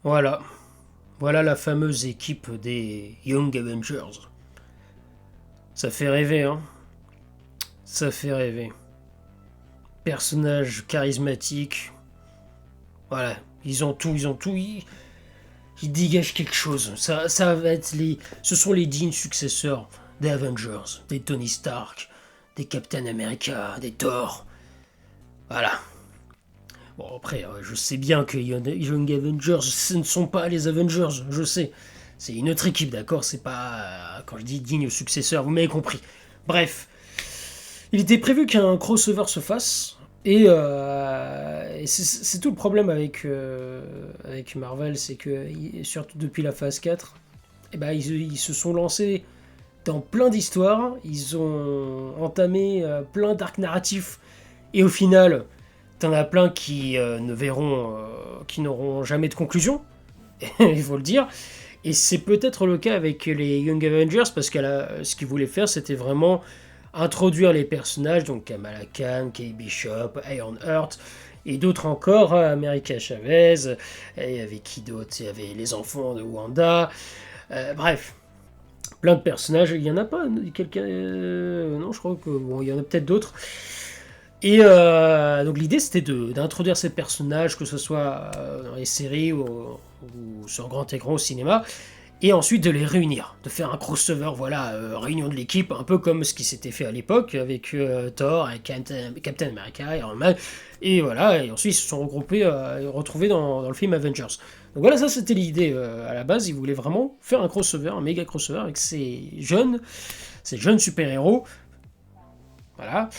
Voilà. Voilà la fameuse équipe des Young Avengers. Ça fait rêver, hein. Ça fait rêver. Personnages charismatiques. Voilà. Ils ont tout, ils ont tout. Ils dégagent quelque chose. Ça va être les. Ce sont les dignes successeurs des Avengers, des Tony Stark, des Captain America, des Thor. Voilà. Bon, après, je sais bien que Young Avengers, ce ne sont pas les Avengers, je sais. C'est une autre équipe, d'accord. C'est pas. Quand je dis digne successeur, vous m'avez compris. Bref. Il était prévu qu'un crossover se fasse. Et c'est tout le problème avec Marvel, c'est que, surtout depuis la phase 4, eh ben, ils se sont lancés dans plein d'histoires, ils ont entamé plein d'arcs narratifs, et au final, t'en as plein qui qui n'auront jamais de conclusion, il faut le dire. Et c'est peut-être le cas avec les Young Avengers, parce que ce qu'ils voulaient faire, c'était vraiment introduire les personnages, donc Kamala Khan, Kate Bishop, Ironheart, et d'autres encore, America Chavez, et avec qui d'autre, il y avait les enfants de Wanda, bref, plein de personnages. Il y en a pas quelqu'un, non, je crois que bon, il y en a peut-être d'autres. Et donc l'idée c'était d'introduire ces personnages, que ce soit dans les séries ou sur grand écran au cinéma, et ensuite de les réunir, de faire un crossover, voilà, réunion de l'équipe, un peu comme ce qui s'était fait à l'époque avec Thor, avec Captain America, Iron Man, et voilà, et ensuite ils se sont regroupés et retrouvés dans le film Avengers. Donc voilà, ça c'était l'idée à la base, ils voulaient vraiment faire un crossover, un méga crossover avec ces jeunes super-héros, voilà.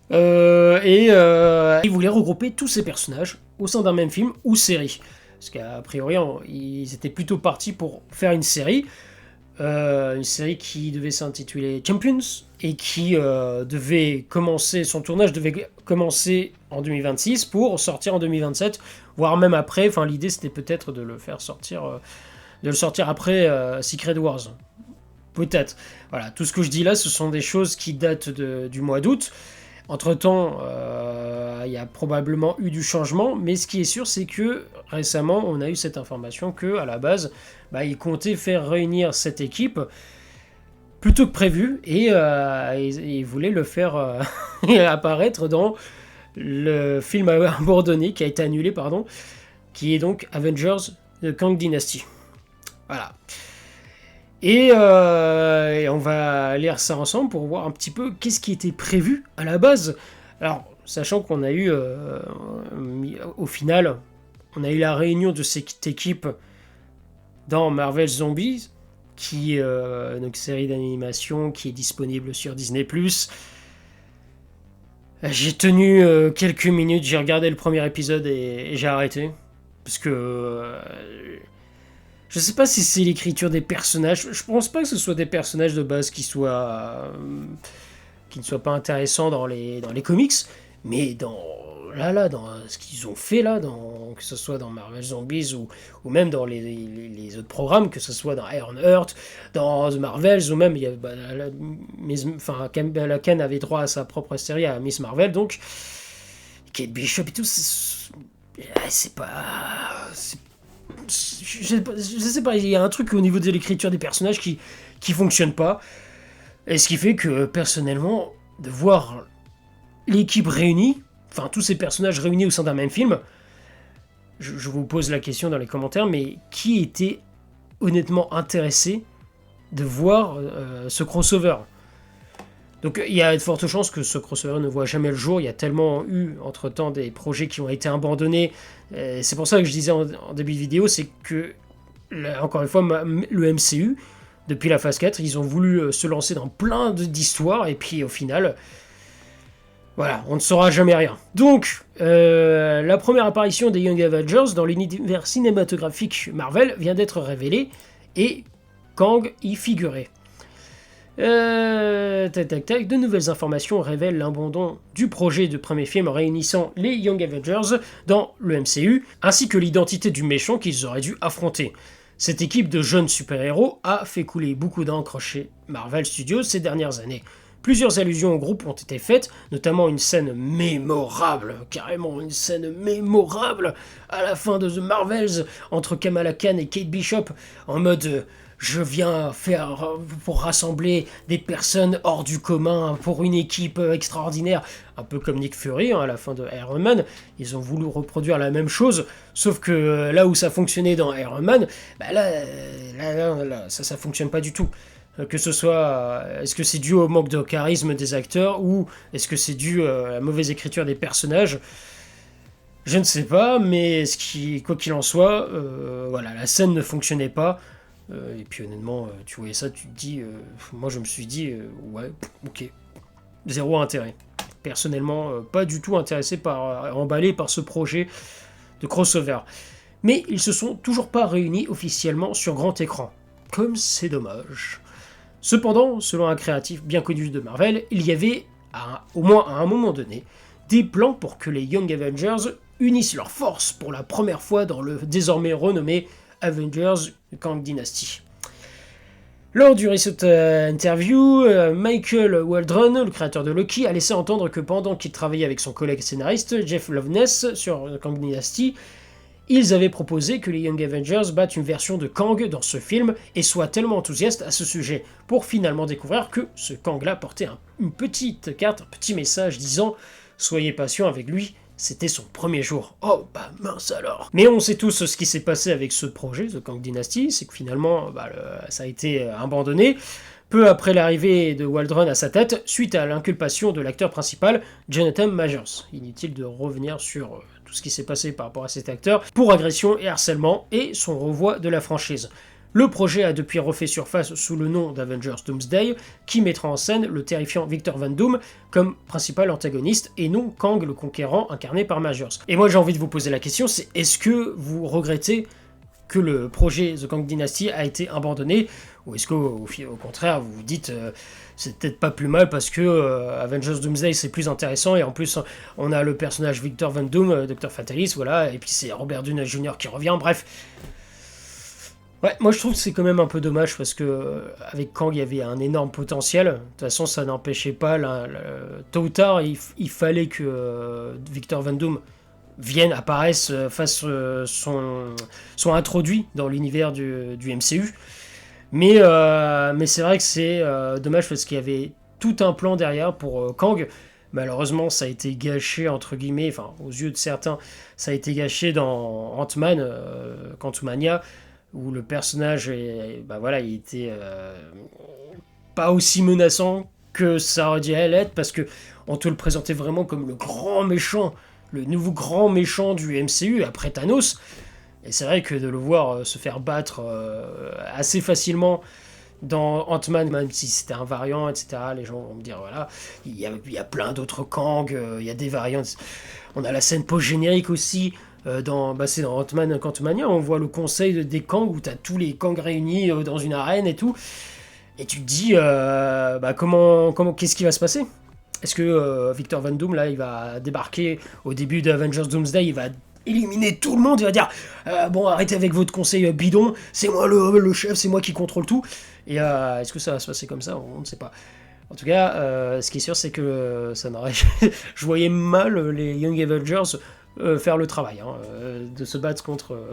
Ils voulaient regrouper tous ces personnages au sein d'un même film ou série. Parce qu'à priori, ils étaient plutôt partis pour faire une série qui devait s'intituler Champions, et qui devait commencer, son tournage devait commencer en 2026 pour sortir en 2027, voire même après. Enfin, l'idée c'était peut-être de le faire sortir, de le sortir après Secret Wars. Peut-être. Voilà, tout ce que je dis là, ce sont des choses qui datent du mois d'août. Entre-temps, il y a probablement eu du changement, mais ce qui est sûr, c'est que récemment, on a eu cette information que, à la base, ils comptaient faire réunir cette équipe plutôt que prévu, et ils voulaient le faire apparaître dans le film abandonné, qui a été annulé, pardon, qui est donc Avengers The Kang Dynasty. Voilà. Et on va lire ça ensemble pour voir un petit peu qu'est-ce qui était prévu à la base. Alors, sachant qu'on a eu, au final, on a eu la réunion de cette équipe dans Marvel Zombies, qui donc série d'animation qui est disponible sur Disney+. J'ai tenu quelques minutes, j'ai regardé le premier épisode et j'ai arrêté. Parce que... je sais pas si c'est l'écriture des personnages. Je pense pas que ce soit des personnages de base qui ne soient pas intéressants dans les comics, mais dans ce qu'ils ont fait là, que ce soit dans Marvel Zombies ou même dans les autres programmes, que ce soit dans Ironheart, dans The Marvels, ou même il y a, Kamala Khan avait droit à sa propre série, à Miss Marvel, donc Kate Bishop et tout, c'est pas... je sais pas, il y a un truc au niveau de l'écriture des personnages qui fonctionne pas. Et ce qui fait que, personnellement, de voir l'équipe réunie, enfin tous ces personnages réunis au sein d'un même film, je vous pose la question dans les commentaires, mais qui était honnêtement intéressé de voir ce crossover ? Donc il y a de fortes chances que ce crossover ne voit jamais le jour. Il y a tellement eu entre-temps des projets qui ont été abandonnés. C'est pour ça que je disais en début de vidéo, c'est que, encore une fois, le MCU, depuis la phase 4, ils ont voulu se lancer dans plein d'histoires, et puis au final, voilà, on ne saura jamais rien. Donc, la première apparition des Young Avengers dans l'univers cinématographique Marvel vient d'être révélée, et Kang y figurait. De nouvelles informations révèlent l'abandon du projet de premier film réunissant les Young Avengers dans le MCU, ainsi que l'identité du méchant qu'ils auraient dû affronter. Cette équipe de jeunes super-héros a fait couler beaucoup d'encre chez Marvel Studios ces dernières années. Plusieurs allusions au groupe ont été faites, notamment une scène mémorable, carrément une scène mémorable, à la fin de The Marvels, entre Kamala Khan et Kate Bishop, en mode je viens faire pour rassembler des personnes hors du commun pour une équipe extraordinaire, un peu comme Nick Fury à la fin de Iron Man. Ils ont voulu reproduire la même chose, sauf que là où ça fonctionnait dans Iron Man, là, ça fonctionne pas du tout. Que ce soit, est-ce que c'est dû au manque de charisme des acteurs ou est-ce que c'est dû à la mauvaise écriture des personnages? Je ne sais pas, mais quoi qu'il en soit, voilà, la scène ne fonctionnait pas. Et puis honnêtement, tu voyais ça, tu te dis, moi je me suis dit, ouais, ok, zéro intérêt. Personnellement, pas du tout intéressé emballé par ce projet de crossover. Mais ils se sont toujours pas réunis officiellement sur grand écran. Comme c'est dommage. Cependant, selon un créatif bien connu de Marvel, il y avait, au moins à un moment donné, des plans pour que les Young Avengers unissent leurs forces pour la première fois dans le désormais renommé Avengers Kang Dynasty. Lors du recent interview, Michael Waldron, le créateur de Loki, a laissé entendre que pendant qu'il travaillait avec son collègue scénariste Jeff Loveness sur Kang Dynasty, ils avaient proposé que les Young Avengers battent une version de Kang dans ce film et soient tellement enthousiastes à ce sujet, pour finalement découvrir que ce Kang-là portait une petite carte, un petit message disant « Soyez patient avec lui ». C'était son premier jour. Oh, bah mince alors. Mais on sait tous ce qui s'est passé avec ce projet, The Kang Dynasty, c'est que finalement, ça a été abandonné, peu après l'arrivée de Waldron à sa tête, suite à l'inculpation de l'acteur principal, Jonathan Majors. Inutile de revenir sur tout ce qui s'est passé par rapport à cet acteur, pour agression et harcèlement, et son renvoi de la franchise. Le projet a depuis refait surface sous le nom d'Avengers Doomsday, qui mettra en scène le terrifiant Victor Van Doom comme principal antagoniste, et non Kang le Conquérant incarné par Majors. Et moi j'ai envie de vous poser la question, c'est est-ce que vous regrettez que le projet The Kang Dynasty a été abandonné, ou est-ce qu'au contraire vous vous dites c'est peut-être pas plus mal parce que Avengers Doomsday c'est plus intéressant et en plus on a le personnage Victor Van Doom, Dr Fatalis, voilà, et puis c'est Robert Downey Jr. qui revient, bref. Ouais, moi je trouve que c'est quand même un peu dommage parce que avec Kang il y avait un énorme potentiel. De toute façon, ça n'empêchait pas, tôt ou tard, il fallait que Victor Van Doom apparaisse, soit introduit dans l'univers du MCU. Mais c'est vrai que c'est dommage parce qu'il y avait tout un plan derrière pour Kang. Malheureusement, ça a été gâché, entre guillemets, enfin, aux yeux de certains, ça a été gâché dans Ant-Man, Quantumania, où le personnage il était pas aussi menaçant que ça aurait dû l'être, parce que on te le présentait vraiment comme le grand méchant, le nouveau grand méchant du MCU après Thanos. Et c'est vrai que de le voir se faire battre assez facilement dans Ant-Man, même si c'était un variant, etc., les gens vont me dire, voilà, il y a plein d'autres Kang, il y a des variants. On a la scène post-générique aussi, c'est dans Ant-Man Quantumania, on voit le conseil des Kang, où t'as tous les Kang réunis dans une arène et tout, et tu te dis, qu'est-ce qui va se passer? Est-ce que Victor Van Doom, là, il va débarquer au début d'Avengers Doomsday, il va éliminer tout le monde, il va dire bon, arrêtez avec votre conseil bidon, c'est moi le chef, c'est moi qui contrôle tout. Et est-ce que ça va se passer comme ça? On ne sait pas. En tout cas, ce qui est sûr, c'est que ça n'aurait. Je voyais mal les Young Avengers faire le travail, de se battre contre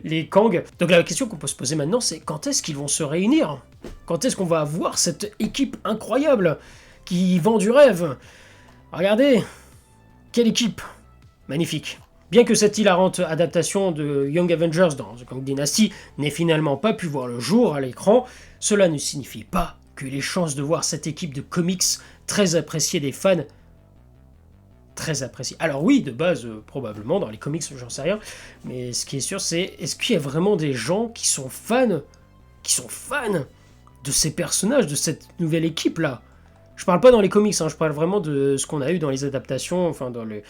les Kang. Donc la question qu'on peut se poser maintenant, c'est quand est-ce qu'ils vont se réunir? Quand est-ce qu'on va avoir cette équipe incroyable qui vend du rêve? Regardez, quelle équipe magnifique. Bien que cette hilarante adaptation de Young Avengers dans The Kang Dynasty n'ait finalement pas pu voir le jour à l'écran, cela ne signifie pas que les chances de voir cette équipe de comics très appréciée des fans, très appréciée. Alors oui, de base, probablement, dans les comics, j'en sais rien, mais ce qui est sûr, c'est est-ce qu'il y a vraiment des gens qui sont fans de ces personnages, de cette nouvelle équipe-là? Je parle pas dans les comics, je parle vraiment de ce qu'on a eu dans les adaptations, enfin dans les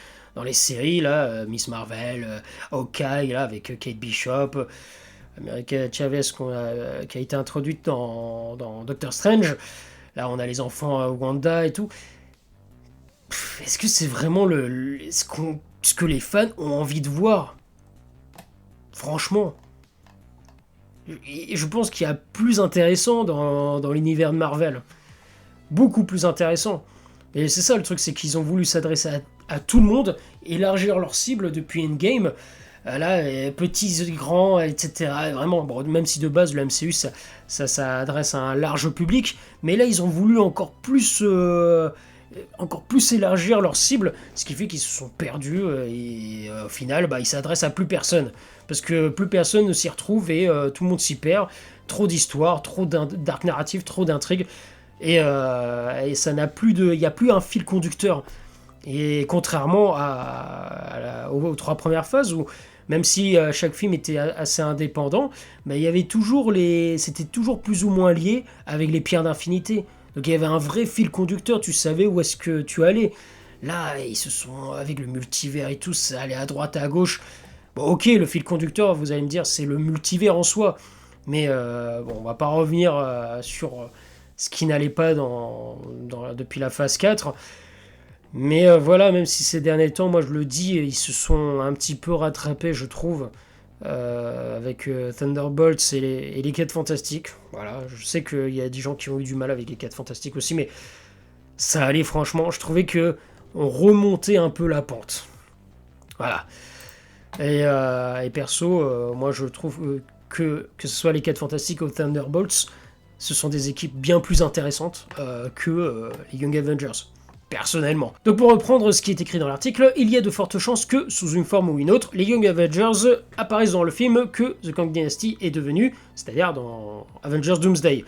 séries, là, Miss Marvel, Hawkeye, là, avec Kate Bishop, America Chavez qui a été introduite dans Doctor Strange. Là, on a les enfants Wanda et tout. Est-ce que c'est vraiment ce que les fans ont envie de voir? Franchement. Et je pense qu'il y a plus intéressant dans l'univers de Marvel. beaucoup plus intéressant. Et c'est ça le truc, c'est qu'ils ont voulu s'adresser à tout le monde, élargir leur cible depuis Endgame. Là, petits, grands, etc. Vraiment, bon, même si de base le MCU ça adresse à un large public, mais là ils ont voulu encore plus élargir leur cible, ce qui fait qu'ils se sont perdus et au final ils s'adressent à plus personne. Parce que plus personne ne s'y retrouve et tout le monde s'y perd. Trop d'histoires, trop d'arc narratif, trop d'intrigues. Et ça n'a plus de. Il n'y a plus un fil conducteur. Et contrairement aux 3 premières phases où, même si chaque film était assez indépendant, il y avait toujours c'était toujours plus ou moins lié avec les pierres d'infinité. Donc il y avait un vrai fil conducteur, tu savais où est-ce que tu allais. Là, ils se sont, avec le multivers et tout, ça allait à droite, à gauche. Bon, ok, le fil conducteur, vous allez me dire, c'est le multivers en soi. Mais bon, on va pas revenir sur ce qui n'allait pas depuis la phase 4. Mais voilà, même si ces derniers temps, moi je le dis, ils se sont un petit peu rattrapés, je trouve, avec Thunderbolts et les 4 Fantastiques. Voilà, je sais qu'il y a des gens qui ont eu du mal avec les 4 Fantastiques aussi, mais ça allait franchement. Je trouvais que on remontait un peu la pente. Voilà. Et perso, moi je trouve que ce soit les 4 Fantastiques ou Thunderbolts, ce sont des équipes bien plus intéressantes que les Young Avengers. Personnellement. Donc pour reprendre ce qui est écrit dans l'article, il y a de fortes chances que, sous une forme ou une autre, les Young Avengers apparaissent dans le film que The Kang Dynasty est devenu, c'est-à-dire dans Avengers Doomsday.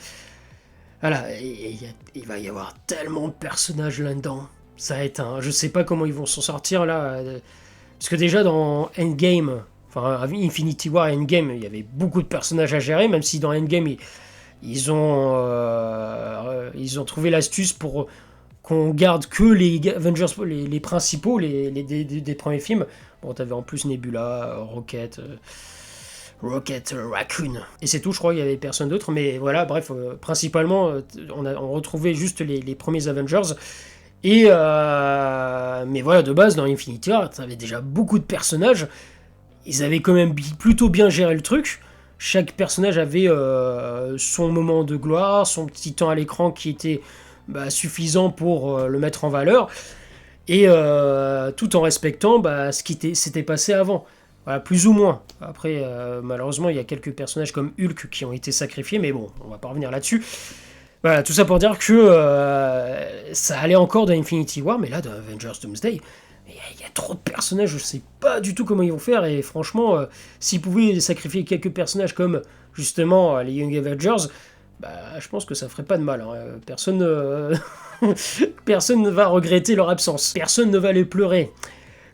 Voilà, et il va y avoir tellement de personnages là-dedans. Ça va être je sais pas comment ils vont s'en sortir là. Parce que déjà dans Endgame, enfin Infinity War et Endgame, il y avait beaucoup de personnages à gérer, même si dans Endgame, ils ont trouvé l'astuce pour qu'on garde que les Avengers, les principaux, des premiers films. Bon, t'avais en plus Nebula, Rocket, Raccoon. Et c'est tout, je crois qu'il y avait personne d'autre. Mais voilà, bref, principalement, on retrouvait juste les premiers Avengers. Mais voilà, de base, dans Infinity War, t'avais déjà beaucoup de personnages. Ils avaient quand même plutôt bien géré le truc. Chaque personnage avait son moment de gloire, son petit temps à l'écran qui était suffisant pour le mettre en valeur, et tout en respectant ce qui s'était passé avant. Voilà, plus ou moins. Après, malheureusement, il y a quelques personnages comme Hulk qui ont été sacrifiés, mais bon, on va pas revenir là-dessus. Voilà, tout ça pour dire que ça allait encore dans Infinity War, mais là, dans Avengers Doomsday, il y a trop de personnages, je sais pas du tout comment ils vont faire, et franchement, s'ils pouvaient sacrifier quelques personnages comme, justement, les Young Avengers, je pense que ça ferait pas de mal. Hein. Personne ne va regretter leur absence. Personne ne va les pleurer.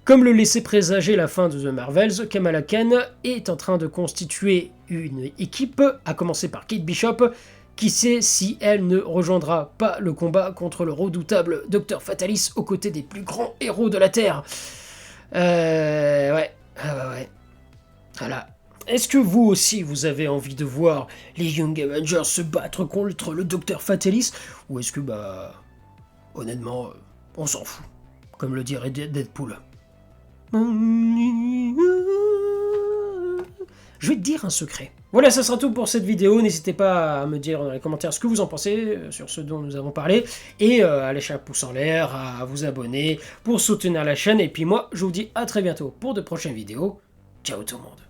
Comme le laissait présager la fin de The Marvels, Kamala Khan est en train de constituer une équipe, à commencer par Kate Bishop. Qui sait si elle ne rejoindra pas le combat contre le redoutable Dr. Fatalis aux côtés des plus grands héros de la Terre. Ouais. Voilà. Est-ce que vous aussi, vous avez envie de voir les Young Avengers se battre contre le Dr. Fatalis? Ou est-ce que, honnêtement, on s'en fout? Comme le dirait Deadpool. Je vais te dire un secret. Voilà, ça sera tout pour cette vidéo. N'hésitez pas à me dire dans les commentaires ce que vous en pensez sur ce dont nous avons parlé. Et à lâcher un pouce en l'air, à vous abonner pour soutenir la chaîne. Et puis moi, je vous dis à très bientôt pour de prochaines vidéos. Ciao tout le monde.